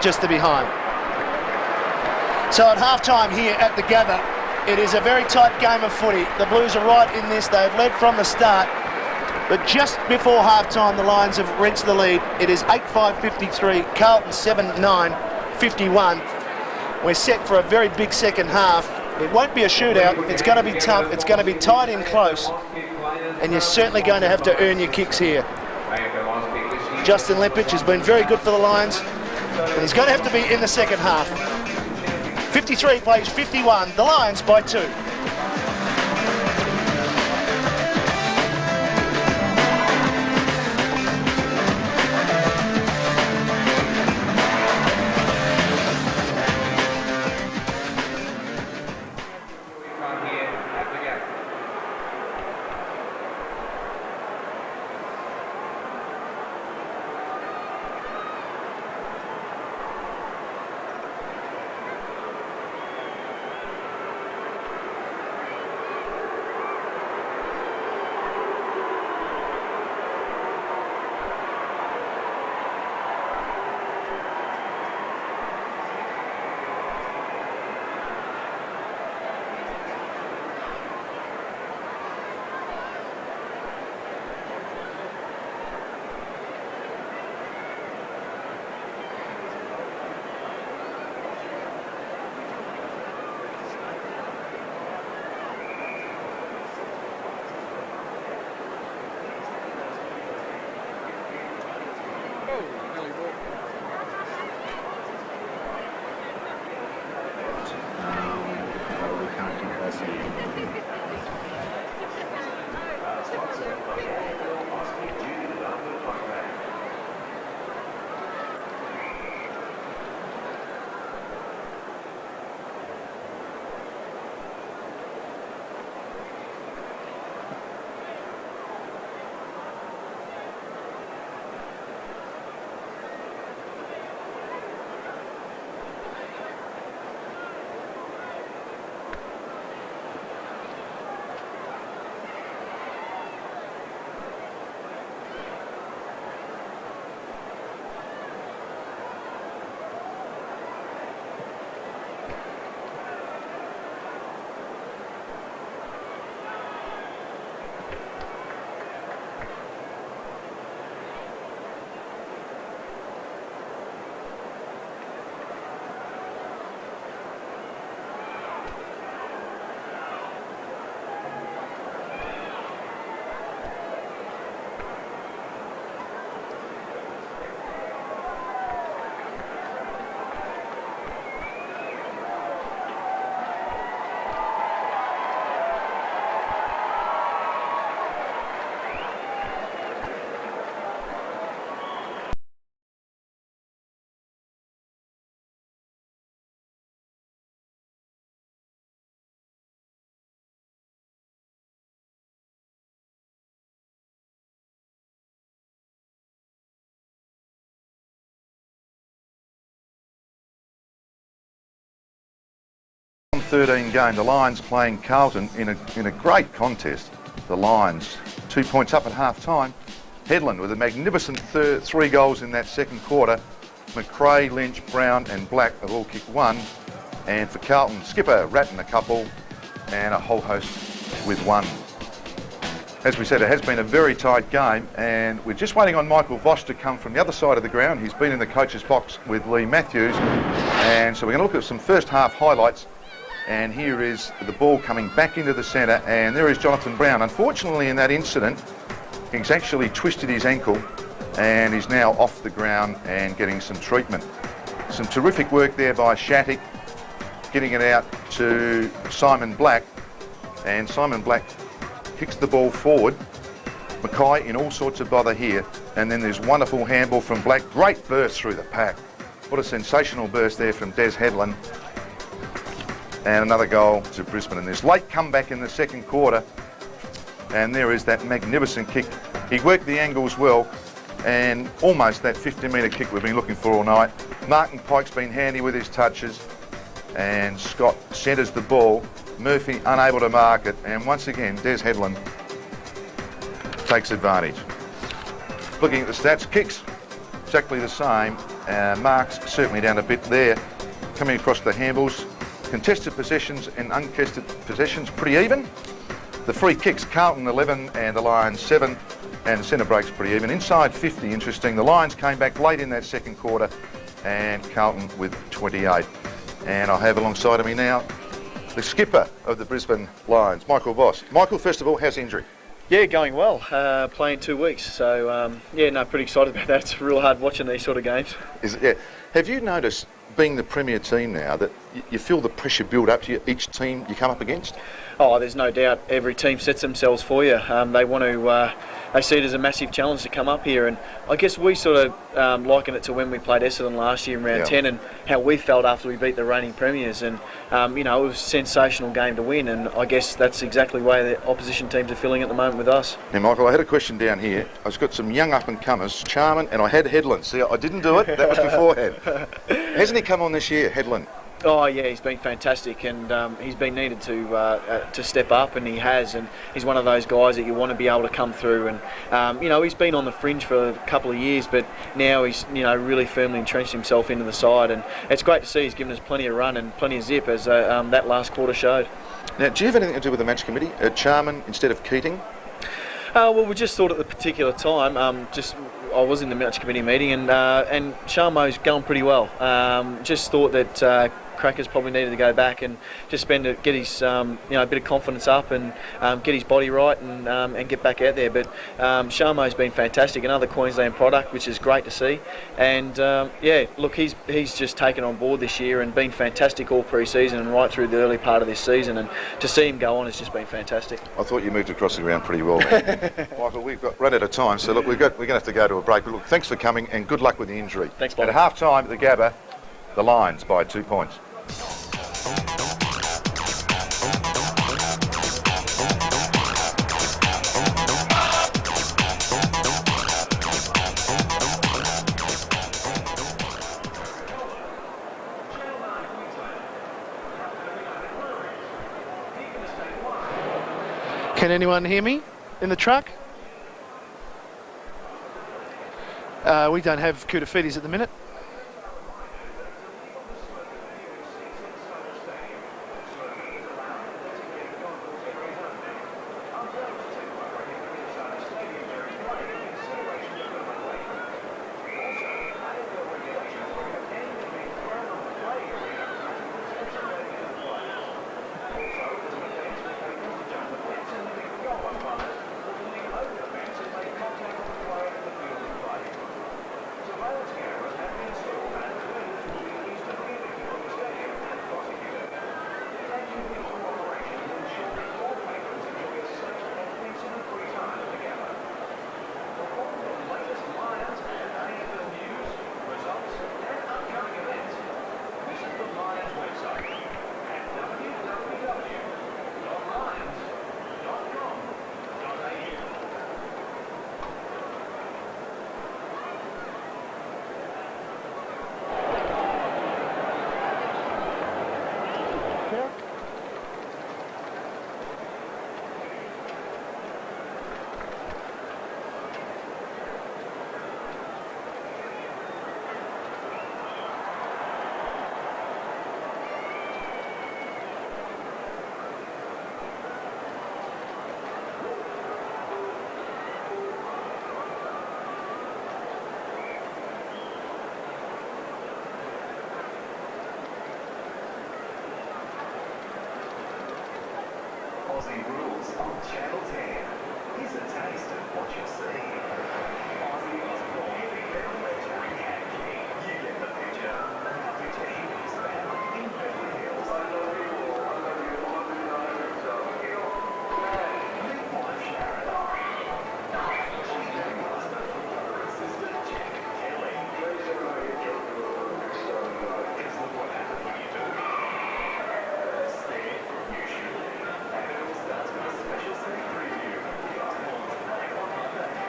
just to behind. So at half-time here at the Gather, it is a very tight game of footy. The Blues are right in this. They've led from the start. But just before half-time, the Lions have wrenched the lead. It is 8-5-53, Carlton 7-9-51. We're set for a very big second half. It won't be a shootout. It's going to be tough. It's going to be tight in close. And you're certainly going to have to earn your kicks here. Justin Lepich has been very good for the Lions, but he's going to have to be in the second half. 53 plays 51, the Lions by 2. On 13 game, the Lions playing Carlton in a great contest. The Lions 2 points up at half time. Headland with a magnificent 3 goals in that second quarter. McRae, Lynch, Brown and Black have all kicked 1. And for Carlton, Skipper Ratton a couple and a whole host with 1. As we said, it has been a very tight game and we're just waiting on Michael Voss to come from the other side of the ground. He's been in the coach's box with Lee Matthews. And so we're going to look at some first half highlights. And here is the ball coming back into the centre and there is Jonathan Brown. Unfortunately in that incident, he's actually twisted his ankle and he's now off the ground and getting some treatment. Some terrific work there by Shattuck, getting it out to Simon Black, and Simon Black kicks the ball forward. Mackay in all sorts of bother here, and then there's wonderful handball from Black. Great burst through the pack. What a sensational burst there from Des Headland. And another goal to Brisbane in this late comeback in the second quarter. And there is that magnificent kick. He worked the angles well and almost that 50-metre kick we've been looking for all night. Martin Pike's been handy with his touches and Scott centres the ball. Murphy unable to mark it, and once again Des Headland takes advantage. Looking at the stats, kicks exactly the same. Marks certainly down a bit there. Coming across the handballs. Contested possessions and uncontested possessions pretty even. The free kicks, Carlton 11 and the Lions 7, and centre breaks pretty even. Inside 50, interesting. The Lions came back late in that second quarter, and Carlton with 28. And I have alongside of me now the skipper of the Brisbane Lions, Michael Voss. Michael, first of all, how's injury? Yeah, going well. Playing 2 weeks, so yeah, no, pretty excited about that. It's real hard watching these sort of games. Is it, yeah. Have you noticed, being the premier team now, that you feel the pressure build up to you, each team you come up against? Oh, there's no doubt. Every team sets themselves for you. They want to. They see it as a massive challenge to come up here, and I guess we sort of liken it to when we played Essendon last year in round 10, and how we felt after we beat the reigning premiers. And you know, it was a sensational game to win, and I guess that's exactly the way the opposition teams are feeling at the moment with us. Now, Michael, I had a question down here. I've got some young up-and-comers, Charman, and I had Headland. See, I didn't do it. That was beforehand. Hasn't he come on this year, Headland? Oh yeah, he's been fantastic, and he's been needed to step up, and he has, and he's one of those guys that you want to be able to come through. And you know, he's been on the fringe for a couple of years, but now he's, you know, really firmly entrenched himself into the side, and it's great to see he's given us plenty of run and plenty of zip, as that last quarter showed. Now, do you have anything to do with the match committee? Charman instead of Keating? Well, we just thought at the particular time, I was in the match committee meeting, and Sharmo's going pretty well. Just thought that Crackers probably needed to go back and just get his you know, a bit of confidence up, and get his body right, and get back out there. But Sharmo's been fantastic, another Queensland product, which is great to see. And yeah, look, he's just taken on board this year and been fantastic all pre-season and right through the early part of this season. And to see him go on has just been fantastic. I thought you moved across the ground pretty well, man. Michael, we've got run out of time, so look, we're going to have to go to a break. But look, thanks for coming, and good luck with the injury. Thanks, Bob. At half-time at the Gabba, the Lions by 2 points. Can anyone hear me in the truck? We don't have Kouta at the minute. Aussie rules on Channel 10. Here's a taste of what you see. Aussie Osborne, legendary hat king. You get the picture. Our picture here is found in Beverly Hills. I love you all. I love you all. Meet wife Sharon. She was the former assistant Jack Kelly. Guess look what happened when you do. Stand from you should. Starts with a special city preview. The Osbornes play on Monday.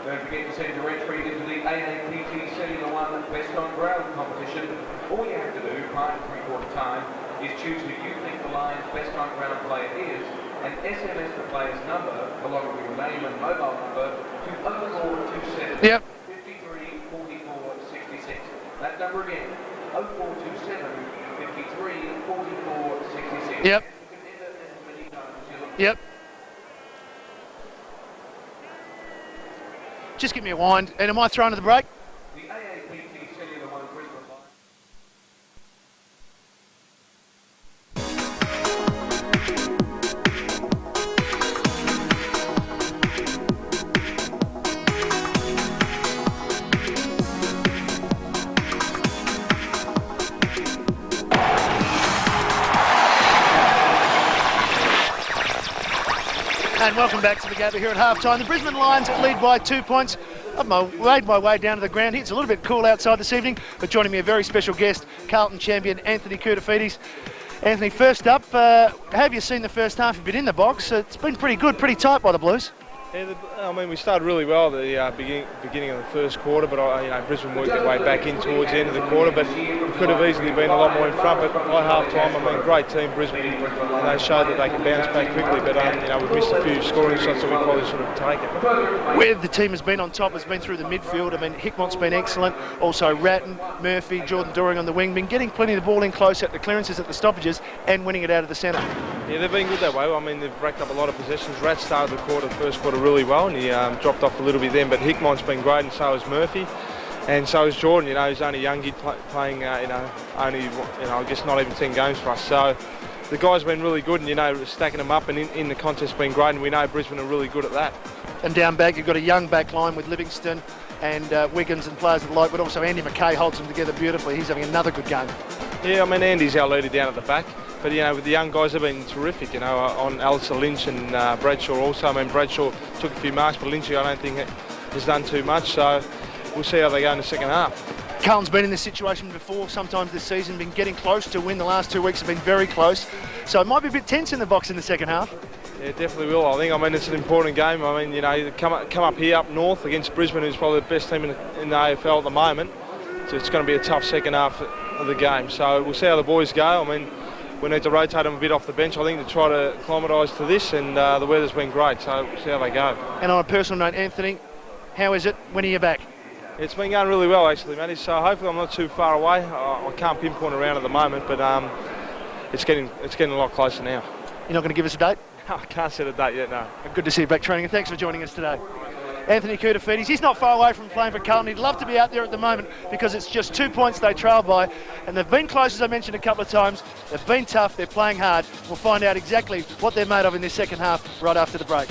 Don't forget to send your entry into the AAPTC, the one Best on Ground competition. All you have to do prior to three-quarter time is choose who you think the Lions' Best on Ground player is, and SMS the player's number, along with your name and mobile number, to 0427 Yep. 53 44 66. That number again, 0427 53 44 66. Yep. You can enter as many times as you like. Yep. Just give me a wind. And am I throwing to the break? The AAPT Cellular One Brisbane line. And welcome back to the gather here at half-time. The Brisbane Lions lead by 2 points. I've made my way down to the ground here. It's a little bit cool outside this evening, but joining me a very special guest, Carlton champion Anthony Kouta. Anthony, first up, have you seen the first half? You've been in the box. It's been pretty good, pretty tight by the Blues. Yeah, I mean, we started really well at the beginning of the first quarter, but Brisbane worked their way back in towards the end of the quarter, but it could have easily been a lot more in front. But by half-time, I mean, great team, Brisbane, and they showed that they can bounce back quickly. But we've missed a few scoring shots that we probably should have taken. Where the team has been on top has been through the midfield. I mean, Hickmott's been excellent. Also, Ratton, Murphy, Jordan Doring on the wing, been getting plenty of the ball in close at the clearances at the stoppages and winning it out of the centre. Yeah, they've been good that way. I mean, they've racked up a lot of possessions. Rat started the first quarter really well, and he dropped off a little bit then. But Hickmott's been great, and so has Murphy, and so is Jordan. He's only a young kid playing, only I guess not even 10 games for us. So the guys have been really good, and stacking them up, and in the contest been great. And we know Brisbane are really good at that. And down back, you've got a young back line with Livingston and Wiggins and players of the like, but also Andy McKay holds them together beautifully. He's having another good game. Yeah, I mean, Andy's our leader down at the back. But, with the young guys, they've been terrific, on Alistair Lynch and Bradshaw also. I mean, Bradshaw took a few marks, but Lynch, I don't think, has done too much. So we'll see how they go in the second half. Carlton's been in this situation before, sometimes this season, been getting close to win. The last 2 weeks have been very close. So it might be a bit tense in the box in the second half. Yeah, it definitely will, I think. I mean, it's an important game. I mean, you come up here up north against Brisbane, who's probably the best team in the AFL at the moment. So it's going to be a tough second half of the game. So we'll see how the boys go. I mean, we need to rotate them a bit off the bench, I think, to try to acclimatise to this, and the weather's been great, so we'll see how they go. And on a personal note, Anthony, how is it? When are you back? It's been going really well, actually, Matty, so hopefully I'm not too far away. I can't pinpoint around at the moment, but it's getting a lot closer now. You're not going to give us a date? No, I can't set a date yet, no. Good to see you back training, and thanks for joining us today. Anthony Kouta, he's not far away from playing for Carlton. He'd love to be out there at the moment because it's just 2 points they trail by, and they've been close, as I mentioned a couple of times. They've been tough, they're playing hard. We'll find out exactly what they're made of in this second half right after the break.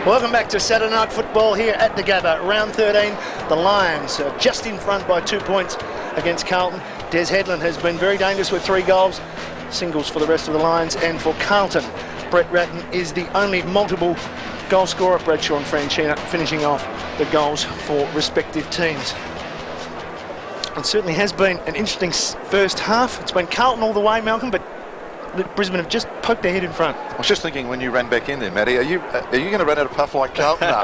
Welcome back to Saturday Night Football here at the Gabba. Round 13, the Lions are just in front by 2 points against Carlton. Des Headland has been very dangerous with 3 goals, singles for the rest of the Lions, and for Carlton, Brett Ratton is the only multiple goal scorer. Bradshaw and Franchina finishing off the goals for respective teams. It certainly has been an interesting first half. It's been Carlton all the way, Malcolm, but Brisbane have just poked their head in front. I was just thinking when you ran back in there, Matty, are you going to run out of puff like Carlton? No,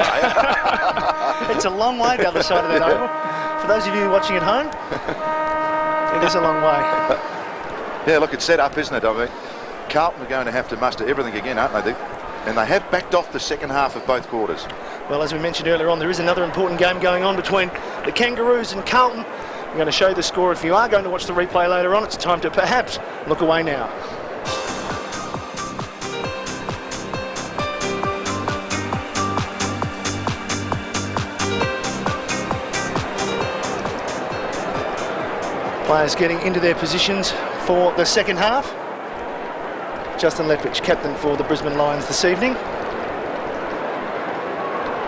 It's a long way the other side of that oval. For those of you watching at home, it is a long way. Yeah, look, it's set up, isn't it? I mean, Carlton are going to have to muster everything again, aren't they? And they have backed off the second half of both quarters. Well, as we mentioned earlier on, there is another important game going on between the Kangaroos and Carlton. I'm going to show you the score. If you are going to watch the replay later on, it's time to perhaps look away now. Players getting into their positions for the second half. Justin Lepich, captain for the Brisbane Lions this evening.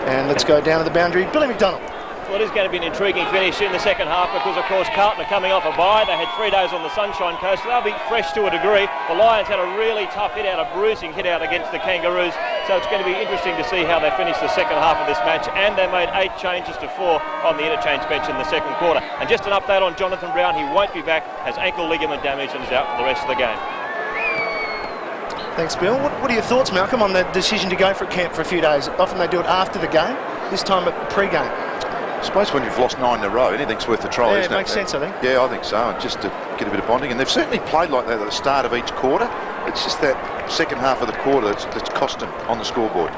And let's go down to the boundary. Billy McDonald. Well, it is going to be an intriguing finish in the second half because, of course, Carlton are coming off a bye. They had 3 days on the Sunshine Coast, so they'll be fresh to a degree. The Lions had a really tough hit out, a bruising hit out against the Kangaroos, so it's going to be interesting to see how they finish the second half of this match. And they made 8 changes to 4 on the interchange bench in the second quarter. And just an update on Jonathan Brown, he won't be back, has ankle ligament damage and is out for the rest of the game. Thanks, Bill. What are your thoughts, Malcolm, on the decision to go for camp for a few days? Often they do it after the game, this time at pre-game. I suppose when you've lost 9 in a row, anything's worth a try, isn't it? It makes sense, I think. Yeah, I think so, just to get a bit of bonding. And they've certainly played like that at the start of each quarter. It's just that second half of the quarter that's cost them on the scoreboard.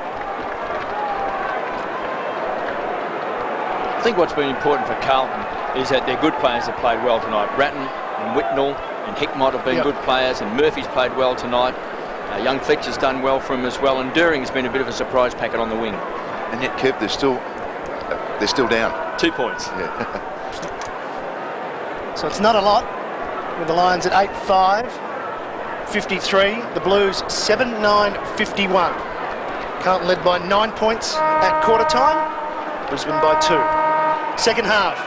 I think what's been important for Carlton is that their good players have played well tonight. Ratton and Whitnell and Hickmott have been good players, and Murphy's played well tonight. Young Fletcher's done well for him as well, and During has been a bit of a surprise packet on the wing. And yet, Kev, they're still down. 2 points. Yeah. So it's not a lot, with the Lions at 8-5, 53. The Blues 7-9, 51. Carlton led by 9 points at quarter time. Brisbane by 2. Second half.